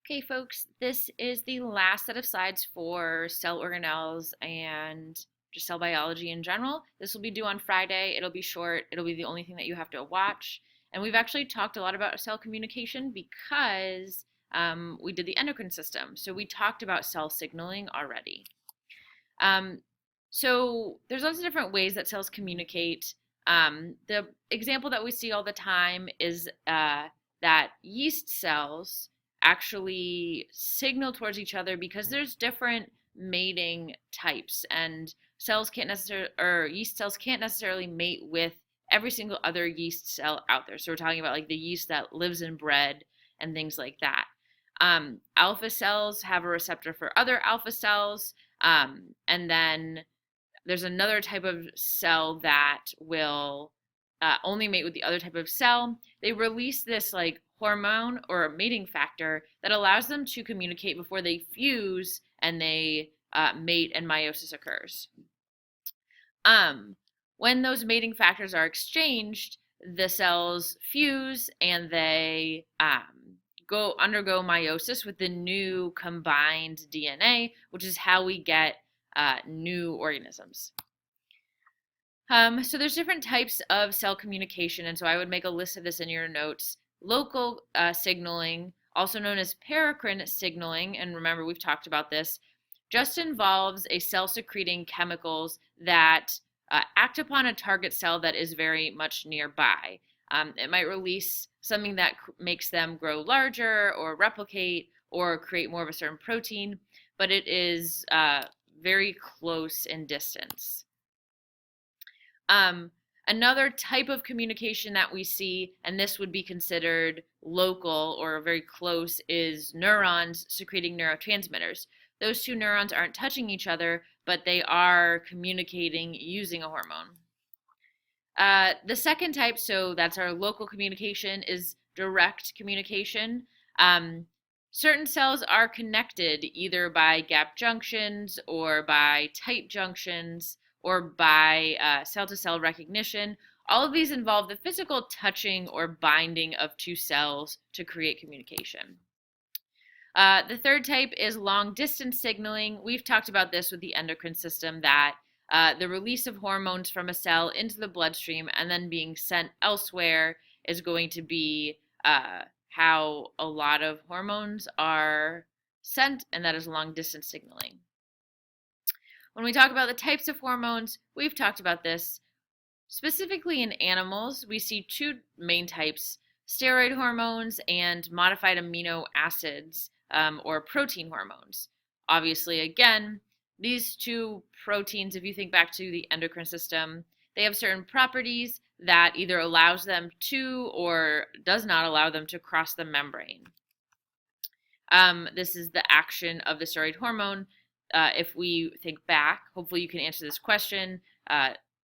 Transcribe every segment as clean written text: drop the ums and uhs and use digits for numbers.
Okay, folks, this is the last set of slides for cell organelles and just cell biology in general. This will be due on Friday. It'll be short. It'll be the only thing that you have to watch. And we've actually talked a lot about cell communication because we did the endocrine system. So we talked about cell signaling already. Um, so there's lots of different ways that cells communicate. The example that we see all the time is that yeast cells actually signal towards each other because there's different mating types, and cells can't necessarily, or yeast cells can't necessarily mate with every single other yeast cell out there. So we're talking about like the yeast that lives in bread and things like that. Alpha cells have a receptor for other alpha cells, and then there's another type of cell that will only mate with the other type of cell. They release this like hormone or a mating factor that allows them to communicate before they fuse and they mate and meiosis occurs. When those mating factors are exchanged, the cells fuse and they undergo meiosis with the new combined DNA, which is how we get new organisms. So there's different types of cell communication, and so I would make a list of this in your notes. Local signaling, also known as paracrine signaling, and remember we've talked about this, just involves a cell secreting chemicals that act upon a target cell that is very much nearby. It might release something that makes them grow larger or replicate or create more of a certain protein, but it is very close in distance. Another type of communication that we see, and this would be considered local or very close, is neurons secreting neurotransmitters. Those two neurons aren't touching each other, but they are communicating using a hormone. The second type, so that's our local communication, is direct communication. Certain cells are connected either by gap junctions or by tight junctions or by cell-to-cell recognition. All of these involve the physical touching or binding of two cells to create communication. The third type is long distance signaling. We've talked about this with the endocrine system, that the release of hormones from a cell into the bloodstream and then being sent elsewhere is going to be how a lot of hormones are sent, and that is long distance signaling. When we talk about the types of hormones, we've talked about this. Specifically in animals, we see two main types: steroid hormones and modified amino acids or protein hormones. Obviously, again, these two proteins, if you think back to the endocrine system, they have certain properties that either allows them to or does not allow them to cross the membrane. This is the action of the steroid hormone. If we think back, hopefully you can answer this question.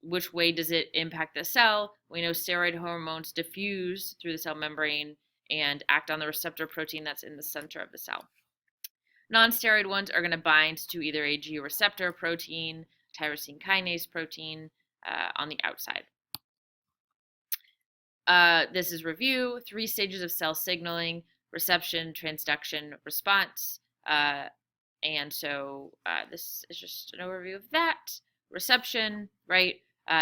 Which way does it impact the cell? We know steroid hormones diffuse through the cell membrane and act on the receptor protein that's in the center of the cell. Non-steroid ones are going to bind to either a G receptor protein, tyrosine kinase protein on the outside. This is review: 3 stages of cell signaling: reception, transduction, response. And so this is just an overview of that. Reception, right?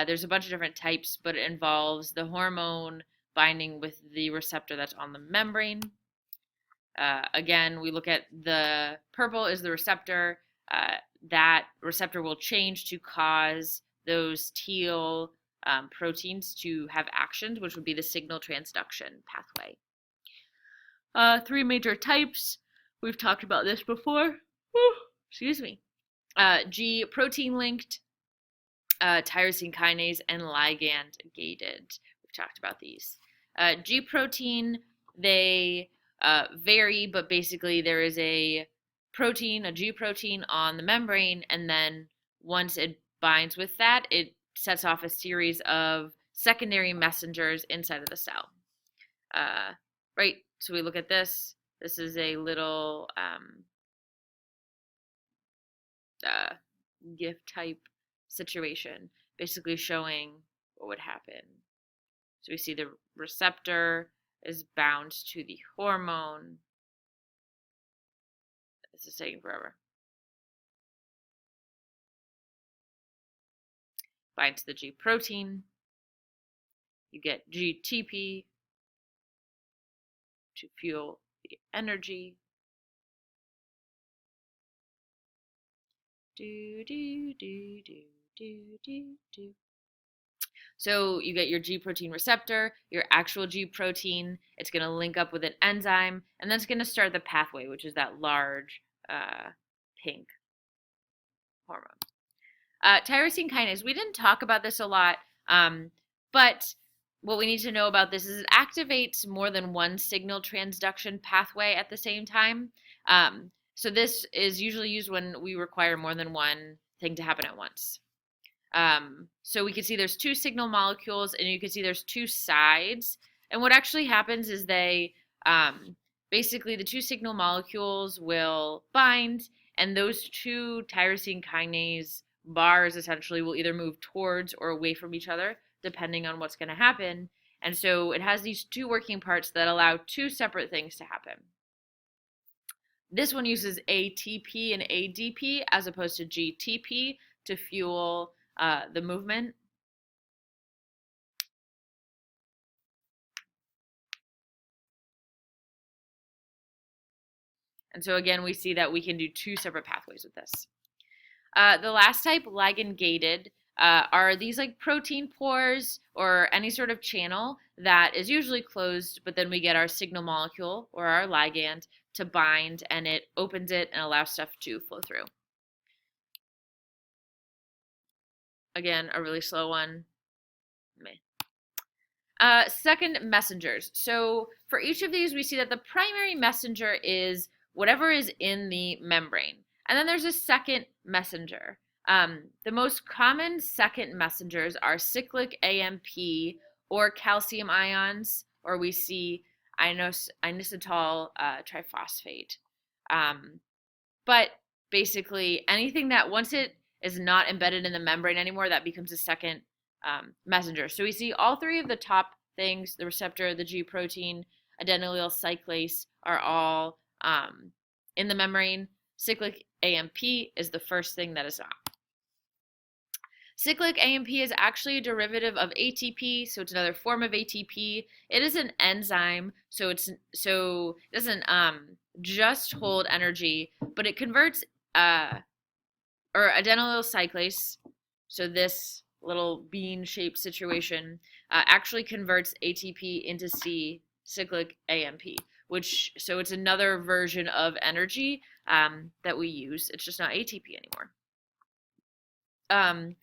There's a bunch of different types, but it involves the hormone binding with the receptor that's on the membrane. Again, we look at the purple is the receptor. That receptor will change to cause those teal proteins to have actions, which would be the signal transduction pathway. 3 major types. We've talked about this before. Excuse me. G protein linked, tyrosine kinase, and ligand gated. We've talked about these. G protein, they vary, but basically there is a protein, a G protein on the membrane, and then once it binds with that, it sets off a series of secondary messengers inside of the cell. Right, so we look at this. This is a little GIF type situation, basically showing what would happen. So we see the receptor is bound to the hormone. This is taking forever. Binds to the G protein. You get GTP to fuel the energy. So you get your G protein receptor, your actual G protein. It's going to link up with an enzyme, and then it's going to start the pathway, which is that large pink hormone. Tyrosine kinase. We didn't talk about this a lot, but what we need to know about this is it activates more than one signal transduction pathway at the same time. So this is usually used when we require more than one thing to happen at once. So we can see there's two signal molecules, and you can see there's two sides. And what actually happens is they basically the two signal molecules will bind, and those two tyrosine kinase bars essentially will either move towards or away from each other, depending on what's going to happen. And so it has these two working parts that allow two separate things to happen. This one uses ATP and ADP as opposed to GTP to fuel the movement. And so again, we see that we can do two separate pathways with this. The last type, ligand-gated, are these like protein pores or any sort of channel that is usually closed, but then we get our signal molecule or our ligand to bind, and it opens it and allows stuff to flow through. Again, a really slow one. Second, messengers. So for each of these, we see that the primary messenger is whatever is in the membrane. And then there's a second messenger. The most common second messengers are cyclic AMP or calcium ions, or we see inositol triphosphate. But basically anything that once it is not embedded in the membrane anymore, that becomes a second messenger. So we see all three of the top things, the receptor, the G protein, adenylyl cyclase, are all in the membrane. Cyclic AMP is the first thing that is not. Cyclic AMP is actually a derivative of ATP, so it's another form of ATP. It is an enzyme, so it doesn't just hold energy, but it converts or adenylyl cyclase. So this little bean-shaped situation actually converts ATP into cyclic AMP, so it's another version of energy that we use. It's just not ATP anymore.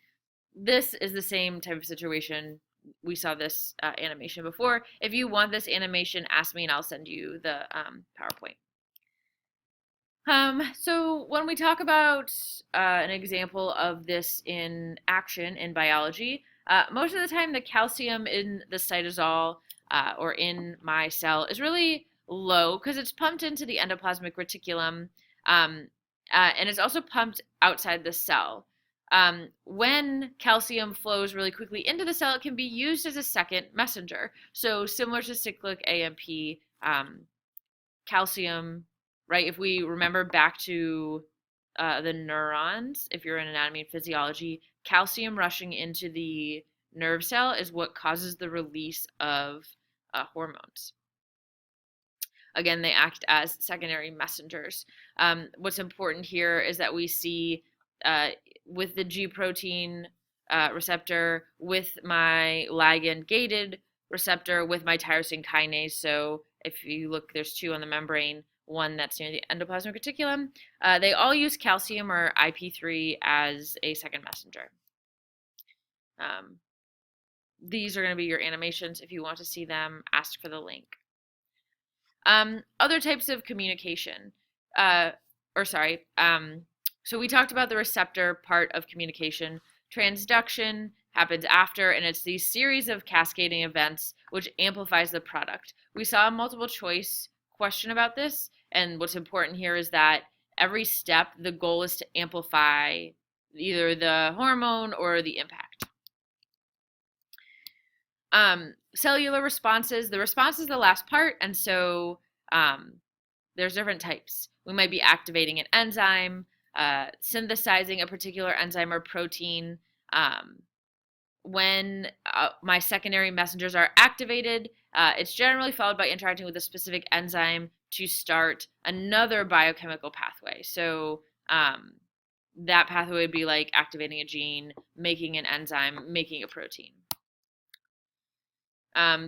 This is the same type of situation. We saw this animation before. If you want this animation, ask me and I'll send you the PowerPoint. So when we talk about an example of this in action in biology, most of the time the calcium in the cytosol or in my cell is really low because it's pumped into the endoplasmic reticulum, and it's also pumped outside the cell. When calcium flows really quickly into the cell, it can be used as a second messenger. So similar to cyclic AMP, calcium, right? If we remember back to the neurons, if you're in anatomy and physiology, calcium rushing into the nerve cell is what causes the release of hormones. Again, they act as secondary messengers. What's important here is that we see with the G protein receptor, with my ligand-gated receptor, with my tyrosine kinase. So if you look, there's two on the membrane, one that's near the endoplasmic reticulum. They all use calcium or IP3 as a second messenger. These are going to be your animations. If you want to see them, ask for the link. Other types of communication, so we talked about the receptor part of communication. Transduction happens after, and it's these series of cascading events which amplifies the product. We saw a multiple choice question about this, and what's important here is that every step, the goal is to amplify either the hormone or the impact. Cellular responses. The response is the last part, and so there's different types. We might be activating an enzyme, synthesizing a particular enzyme or protein. When my secondary messengers are activated, it's generally followed by interacting with a specific enzyme to start another biochemical pathway. So that pathway would be like activating a gene, making an enzyme, making a protein.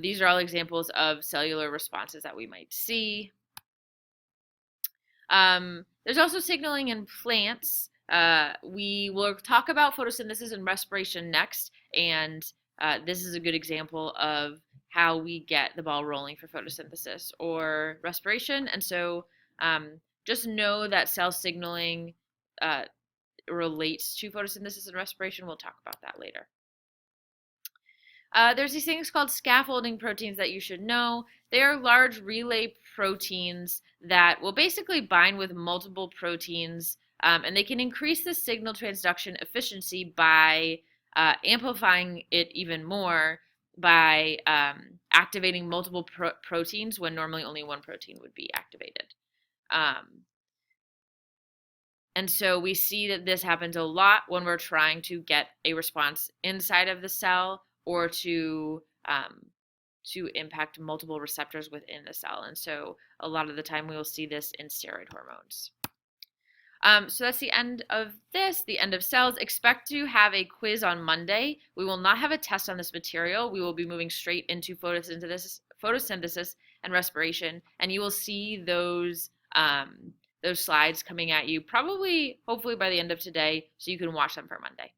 These are all examples of cellular responses that we might see. There's also signaling in plants. We will talk about photosynthesis and respiration next, and this is a good example of how we get the ball rolling for photosynthesis or respiration. And so just know that cell signaling relates to photosynthesis and respiration. We'll talk about that later. There's these things called scaffolding proteins that you should know. They are large relay proteins that will basically bind with multiple proteins, and they can increase the signal transduction efficiency by amplifying it even more by activating multiple proteins when normally only one protein would be activated. And so we see that this happens a lot when we're trying to get a response inside of the cell or to impact multiple receptors within the cell. And so a lot of the time we will see this in steroid hormones. So that's the end of this, the end of cells. Expect to have a quiz on Monday. We will not have a test on this material. We will be moving straight into photosynthesis and respiration, and you will see those slides coming at you probably, hopefully by the end of today, so you can watch them for Monday.